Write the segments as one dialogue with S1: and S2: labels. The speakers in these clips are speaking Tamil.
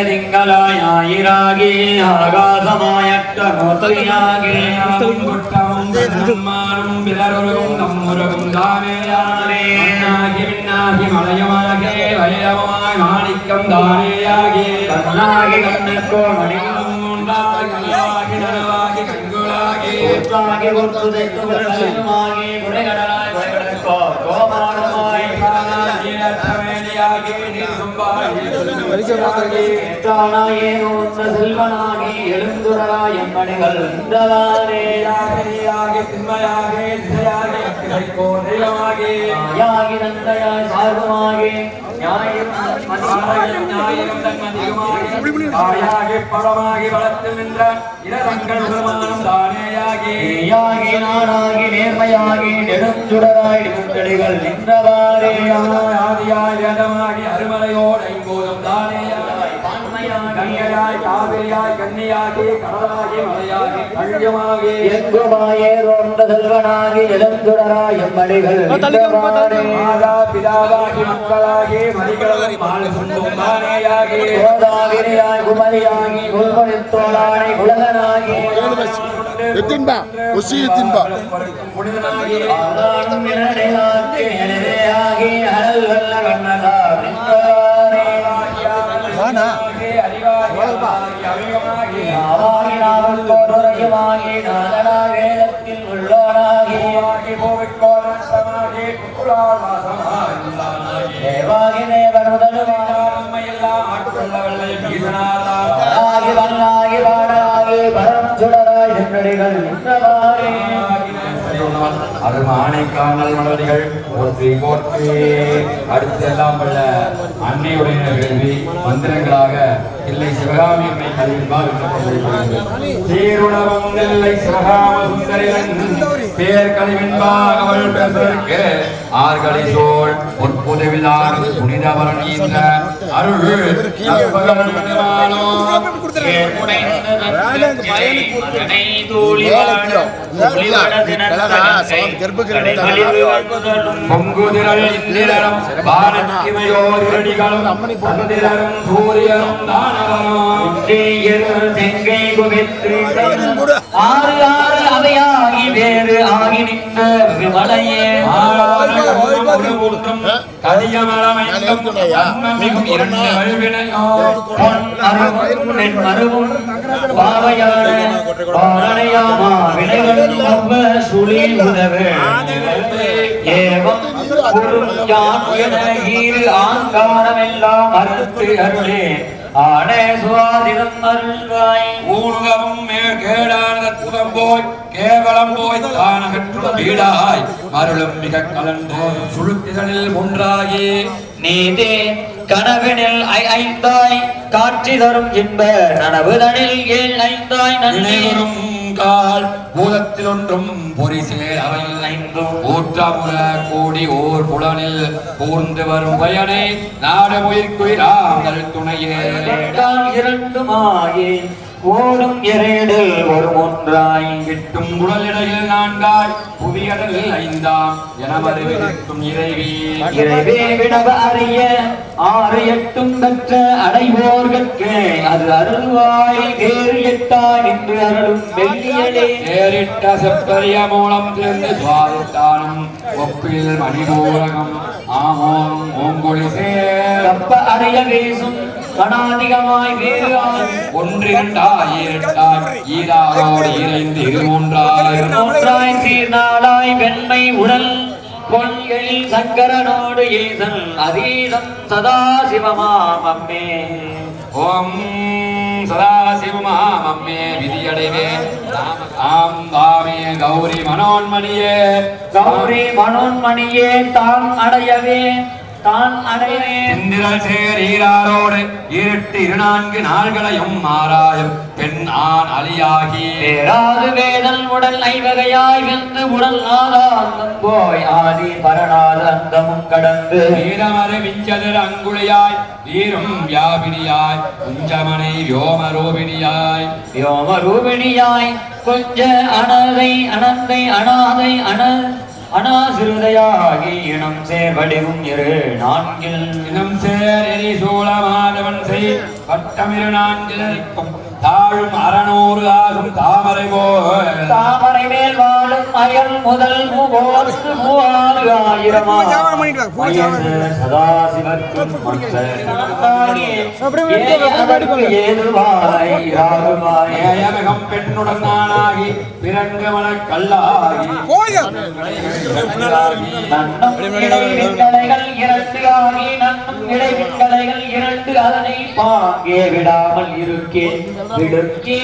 S1: திங்களாயிராகி ஆகாசமாயற்ற நோத்தையாகி பிறரும் நம்முறவும் தானேயானே மலையமாகே வயமாய் மாணிக்கம் தானேயாகி கண்ணாகி கண்ணுக்கோ மணிகளும் உண்டாகி நனவாகி கண்குளாகி ஊற்றாகி ஒற்றுதைக்கு வெள்ளமாகி குடைகடலாய் குடைகடற்கோ கோமாடமாய் மேலியாகி நீர்சும்பாகி செல்வனாகி எழுந்துராய் எம்மணிகள் இந்தவாரேயாகி திண்மையாகி திசையாகி கோதையமாகி யாகி நந்தையாய் சார்பமாகி படமாகி வளர்த்து நின்ற இரங்கள் உருமானம் தானேயாகி நானாகி நேர்மையாகி நெடுஞ்சுடராய் நின்றடிகள் நின்றவாறே ஆதியாய் வேதமாகி அருமலையோடு ஐம்போதும் தானேயாய் கங்கையாய் காவிரியாய் கன்னியாகி கடலாகி மலையாகி கல்யமாகி எங்குமாயே ரோன்ற செல்வனாகி நெடுஞ்சுடராய் எம்மடிகள் மாதா பிதாவாகி மக்களாகி மணிகளும் மாலுசுண்டும் தானேயாகி கோதாகிரியாய் குமரியாகி குல்பனித்தோளானை குலகனாகி
S2: எத்தின்பா ஒசி எத்தின்பா
S1: புனிதனாகி ஆதாரம் நிலையாகி நிலையாகி அனல் வல்ல கண்ணகா நின்றவாரே வானா அறிவாகி அவிகமாகி ஆவாகி நாவல் கோருரையுமாகி நாதனாக வேதத்தில் உள்ளோனாகி ஆகி கோவிக்கோனமாகி குக்குளால் வாசமாகி தேவாகி தேவன் முதலுமாய் நம்மையெல்லாம் ஆட்கொள்ளவல்லை பீசனாதாகி வல்லாகி வாடாகி பரம் சுடராய் சென்றடிகள் நின்றவாரே அருமானை காணல் மலர்கள் போற்றி போற்றி. அடுத்து எல்லாம் வல்ல அன்னையுடைய வேள்வி மந்திரங்களாக இல்லை சிவகாமி அன்னை கல்வின்பால் சீருணவம் நெல்லை சிவகாம சுந்தரின் பேர் கல்வின்பாக அவள் பேசுவதற்கு ஆர்களை சோழ் பொற்புதவிதான் புனிதவரன் இந்த அருள் பொங்குதிரள் இந்திரரும் பாரதியோரிகளும் சந்திரரும் சூரியரும் தானவரும் செங்கை குவித்து ஆறு ஆறு அவையாகி வேறு ஆகி நின்ற விமலையே ஆங்காரமெல்லாம் அறுத்து அருளே ஆனே சுவாதினம் அருள்வாய் ஊர்வமும் கேடான தத்துவம் போய் கேவலம் போய் தானகற்றும் வீடாய் மருளும் மிக கலந்து சுழுத்திகளில் ஒன்றாகி நீதே கனவினில் ஐந்தாய் காட்சி தரும் இன்ப நனவுதனில் ஏழ் ஐந்தாய் நன்மைவரும் கால் பூதத்தில் ஒன்றும் பொறிசேர் அவையில் ஐந்தும் ஊற்றமுற கூடி ஓர் புலனில் கூர்ந்து வரும் பயனை நாடு உயிர்க்குயிராமல் துணையே இரண்டுமாயே ஓடும் எரேடில் ஒரு ஒன்றாய் கிட்டும் குழலிடையில் நான்காய் புவியடலில் ஐந்தாம் எனமறிவிக்கும் இறைவி இறைவே வினவ அறிய ஆறு எட்டும் பெற்ற அடைவோர்கட்கே அது அருள்வாய் வேறு எட்டாய் நின்று அருளும் வெள்ளியலே ஏறிட்ட செப்பரிய மூலம் சேர்ந்து சுவாதித்தானும் ஒப்பில் மணிபூரகம் ஆமோம் ஓங்கொழி சேப்ப அறிய வீசும் கணாதிகமாய் வேறு ஒன்றிரண்டாய் இரண்டாய் ஈராவோடு இறைந்து இருமூன்றாய் சீர்நாளாய் வெண்மை உடல் பொன்களில் சங்கரனோடு ஈசன் அதீதம் சதாசிவமாமம்மே ஓம் சதாசிவமாமம்மே விதியடைவே ஆம் தாமே கௌரி மனோன்மணியே கௌரி மனோன்மணியே தான் அடையவே தான் அடைவேன் இந்திரல் சேரீராரோடு இருட்டு இருநான்கு நாள்களையும் மாறாயும் பெண் ஆண் அலியாகி பேராது வேதல் உடல் ஐவகையாய் வென்று உடல் நாதாந்தம் போய் ஆதி பரணாது அந்தமும் கடந்து வீரமறு விஞ்சதர் அங்குளியாய் வீரும் வியாபினியாய் குஞ்சமனை வியோமரூபிணியாய் வியோமரூபிணியாய் கொஞ்ச அனதை அனந்தை அனாதை
S3: அனாசிருதையாகி இனம் சேர்வடிவும் இரு நான்கில்
S1: இனம் சேர் எரி சூழமாதவன் செய் வட்டமிரு நான்கில் இருக்கும் தாழும் 600 ஆகும் தாமரை போல்
S3: தாமரை மேல் வாழும் அயல் முதல் மூவோர்க்கு 3000 சதாசிவத்தும் ஏதுவாய் ராகுவாய்
S1: ஏயமிகம் பெண்ணுடன் நானாகி பிறங்கமன கல்லாகி
S3: நன்னும் இடைவிண்கலைகள் 2 ஆகி நன்னும் இடைவிண்கலைகள் 2 அதனை பாங்கே விடாமல் இருக்கேன் விடுக்கே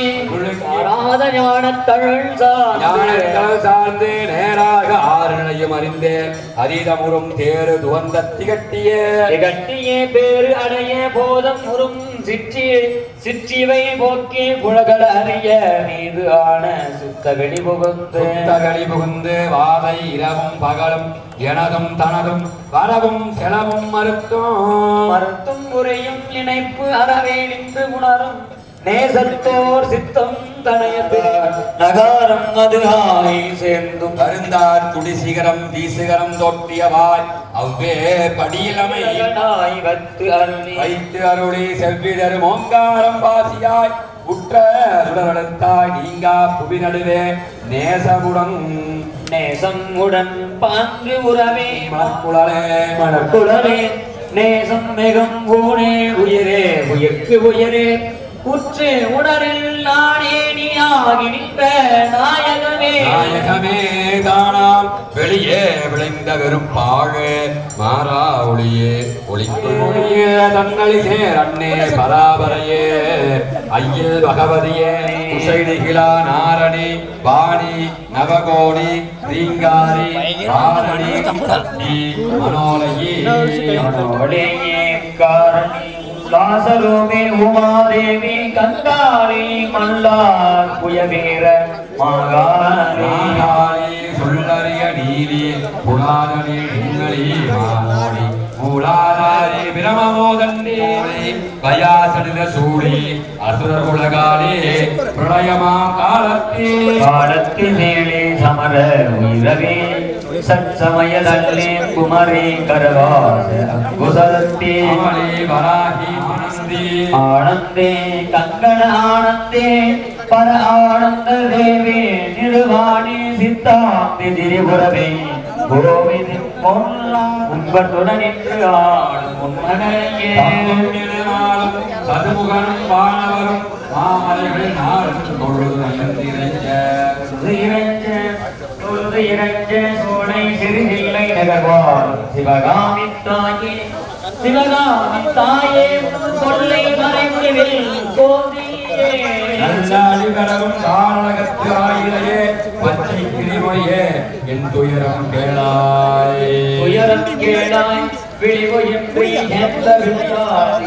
S3: சாராத ஞானத்தழல்
S1: சார்ந்து நேராக 6 நிலையும் அறிந்தேன் அதீதமுறும் தேரு துவந்த திகட்டியே
S3: பேரு அடைய போதம் உறும் சிற்றிவை போக்கே புலகல அறிய மீது ஆன சுத்த
S1: வெளிபுகுந்து வாதை இரவும் பகலும் எனதும் தனதும் வரவும் செலவும்
S3: மறுத்தும் முறையும் இணைப்பு அறவே நின்று உணரும் நேசத்தோர் சித்தம் தனையது நகாரம் அது ஆய் சேர்ந்தும்
S1: வருந்தார் துடிசிகரம் வீசுகரம் தொட்டியவாய் அவ்வே படியிலமை வைத்து அருளி செவ்விதரு மோங்காரம் பாசியாய் உற்ற சுடரத்தாய் நீங்கா புவி நடுவே நேசமுடன்
S3: பாங்கு உறவே
S1: மணக்குளரே
S3: நேசம் மிகும் ஊனே உயிரே உயிர்க்கு உயிரே உற்று உணரில் நானே நீ ஆகி நின்ற
S1: நாயகமே தானாம் வெளியே விளைந்த வெறுப்பாழே மாறா ஒளியே ஒளியே தன்னளி சேர் அண்ணே பராபரையே ஐயில் பகவதியே குசைடிகிலா நாரணி வாணி நவகோணி ரீங்காரி ஆரணி
S3: மனோலயே காரணி காசலோமே உமாதேவி கந்தாளி மல்லார் புயவீர மாகாணி
S1: சொல்லறிய நீலி புலாதனி நீங்களி மாமோடி மூலாதாரி பிரமமோதன்னே கயாசடித சூடி அசுரர் உலகாலே பிரளயமா
S3: காலத்திலே சமர உயிரவே சமயதல்லே குமரி கரவாச குசலத்தே
S1: வராகி
S3: ஆனந்தே கங்கண ஆனந்தே பர ஆனந்த தேவே நிர்வாணி சித்தாந்தி திரிபுரவே கோவிதி உன்பத்துடன் நின்று ஆடும் உன்மனையே
S1: சதுமுகனும் வானவரும் மாமலைகளில் நாடும் பொழுது
S3: இறைஞ்ச சோனை சிறுதில்லை நகர்வார் சிவகாமி தாயே சொல்லை மறைமுடிவில் கோதியே
S1: நல்லாடி கடவும் காரணகத்து ஆயிரையே பச்சை கிளிமொழியே என் துயரம் கேளாய்
S3: விழிவொயின் பொய் எந்த விழியார்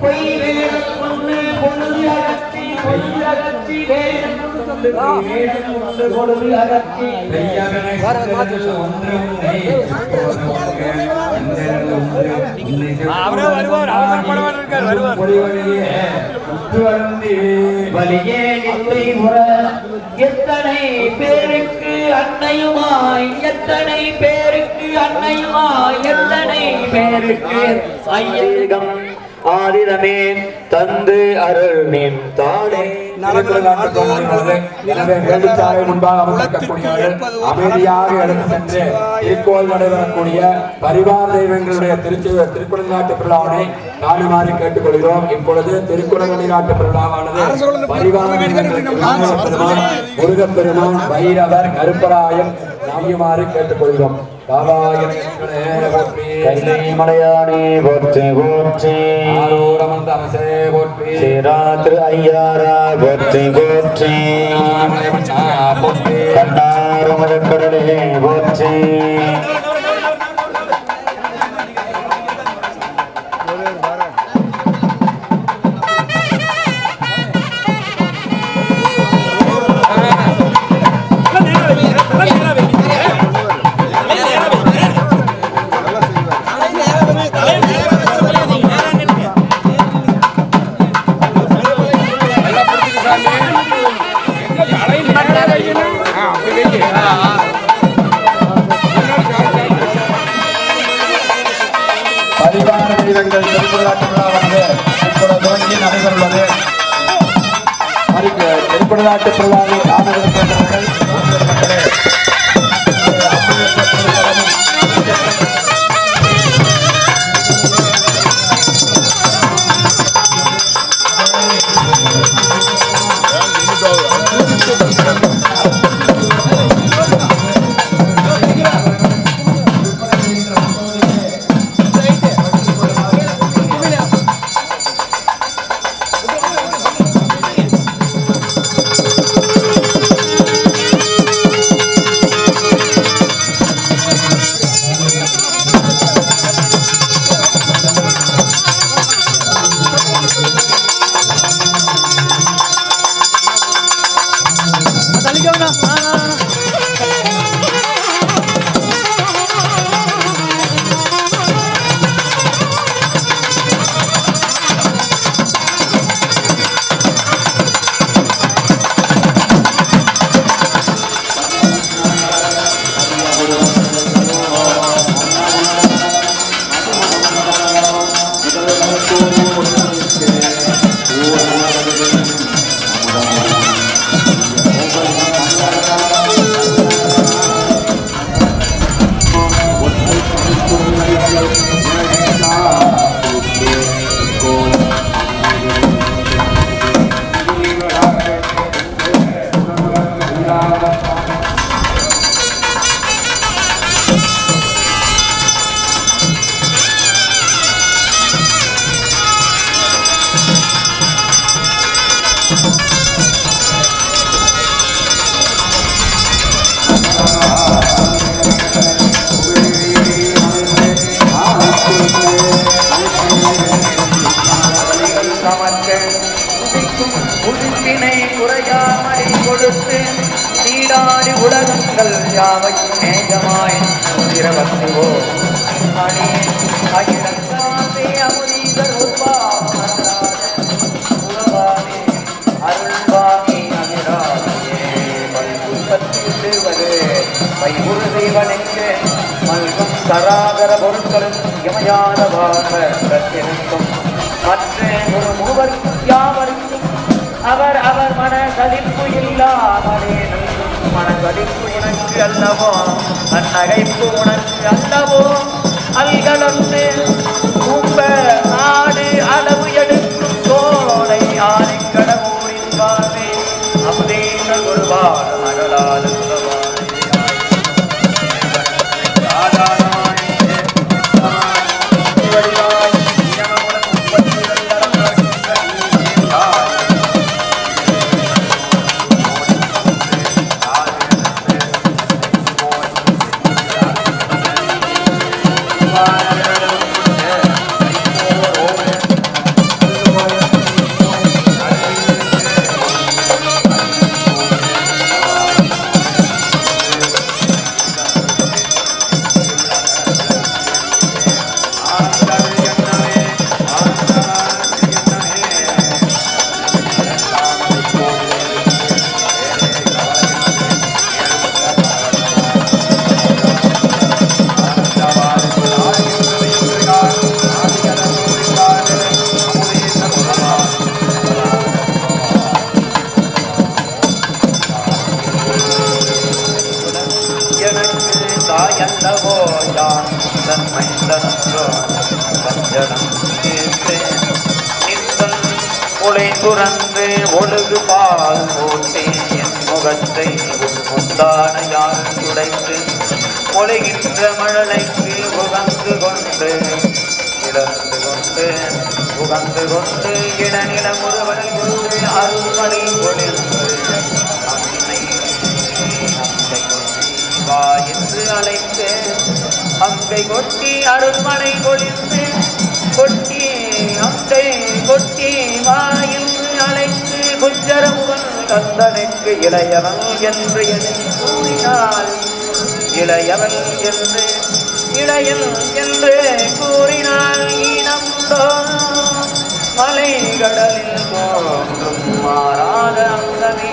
S3: பொய் வேடம் கொண்டு பொழுது அகற்றி பொய் அகற்றி வேடம் கொண்டு பொழுது அகற்றி வலியே நிலை முற எத்தனை பேருக்கு அன்னையுமாய் எத்தனை பேருக்கு அன்னையுமாய் எத்தனை பேருக்கு ஐயகம் ஆதிதமே தந்து அருள் நின் தானே
S1: முன்பாக அமர்ந்திருக்கக்கூடியவர்கள் அமைதியாக எடுத்து சென்று திருக்கோள் நடைபெறக்கூடிய பரிவார தெய்வங்களுடைய திருக்குறங்காட்டு பிள்ளாவனை காணுமாறு கேட்டுக்கொள்கிறோம். இப்பொழுது திருக்குறங்காட்டு பிள்ளாவானது பரிவார முருகப்பெருமான் பைரவர் கருப்பராயன் நாமியுமாறு கேட்டுக்கொள்கிறோம்.
S3: மலையானே போற்றி போற்றி ஸ்ரீராத்திரி ஐயாரா போற்றி போற்றி கண்ணாரமழக்கடலே போற்றி குடநாட்டு பிள்ளாவை காணவிருக்கின்றவர்கள் நீடாடி உலகங்கள் யாவை மேகமாய் இரவத்துவோ மணி அகிலங்காமே அமுதீதர் உருவாமே அருள்வாமி அமிராமியே பல்புற்பத்திடுவது வைகுருதேவனுக்கு மல்கும் தராதர பொருட்களும் இமையாத வாழ்வதற்கும் மற்ற ஒரு மூவர் யாவருக்கும் அவர் அவர் மனகளிப்பு இல்லாமலே மனகளிப்பு உனக்கு அல்லவோ அந்நகைப்பு உனக்கு அல்லவோ அல்களொன்று கும்ப நாடு அளவு எடுக்கும் தோலை ஆனை கடவுரின் வாழ்வே அமுதேங்கள் ஒரு வாழ மகளால் துறந்து ஒழுகு பால் போட்டே என் முகத்தை முந்தானையால் துடைத்து ஒழுகின்ற மழலைக்கு உகந்து கொண்டு இடநிலம் ஒருவனை கொண்டு அருள்மணி பொழிந்து வா என்று அழைத்து அங்கை கொட்டி அருள்மனை பொழிந்து கொட்டி அங்கை கொட்டி வா என்று அழைத்து குஞ்சரமுகன் கந்தனுக்கு இளையவன் என்று கூறினாள். இளையவன் என்று இளையன் என்று கூறினாள். ஈனமுண்டோ அலைகடலில் தோன்றும் மாறாத அமுதமே,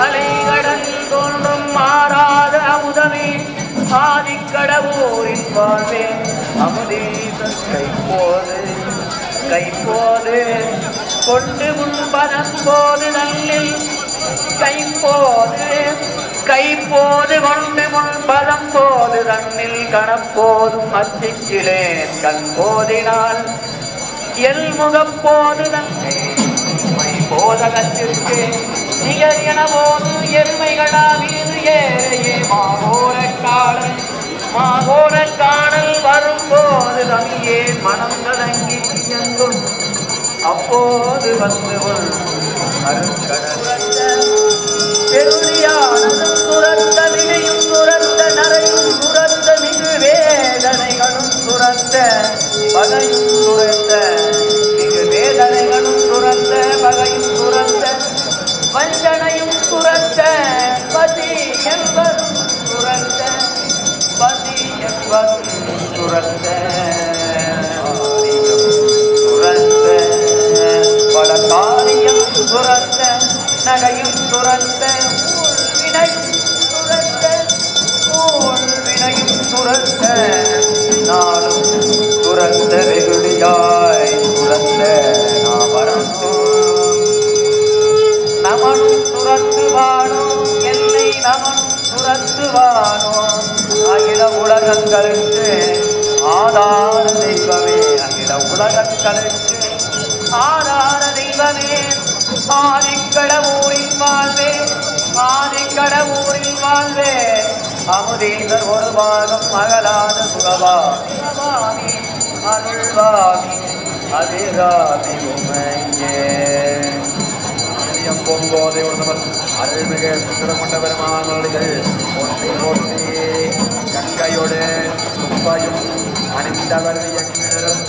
S3: அலைகடலில் தோன்றும் மாறாத அமுதமே, ஆதிக்கடவுரின் வாழ்வே அமுதீசன் கைப்போது கொண்டு முன்பதம் போது நல்லில் கைப்போது கொண்டு முன் பதம் போது தன்னில் கணப்போதும் அச்சிக்கிறேன் கண் போதினால் எல் முகப்போது தன்னை போதகத்திற்கு நிகர் என போது எருமைகளா வீது ஏறையே மாகோர காணல் வரும்போது ரவியே மனம் கலங்கி எங்கும் அப்போது வந்து பெருளியானதும் துறந்த வினையும் துறந்த நரையும் துறந்த மிகு வேதனைகளும் துறந்த பகையும் துறந்த மிகு வேதனைகளும் துறந்த பகையும் துறந்த வஞ்சனையும் துறந்த பதி என்பதும் துறந்த பதி என்பதும் துறந்த துறந்த பல காரியம் துறந்த நகையும் துறந்த வினையும் துறந்த நாளும் துறந்த வெகுளியாய் துறந்த நமனும் துறத்துவானோ எல்லை நமனும் துறத்துவானோ அகில உலகங்களுக்கு ஆதார தெய்வமே அகில உலகங்களுக்கு ஆதார தெய்வமே ஆதிக்கடவுரில் வாழ்வே ஆதிக்கடவுரில் வாழ்வே அமுதீந்தர் ஒரு பாகம் அகலாத சுகவாமி அருள்வாமி அதிராமி உமையே பொங்கோதை உணவர் அருள்மிகு சுந்தரமண்ட பெருமானர்கள் ஒன்றை போற்றி கங்கையோடு துப்பையும் அணிந்தவர் எங்கிலும்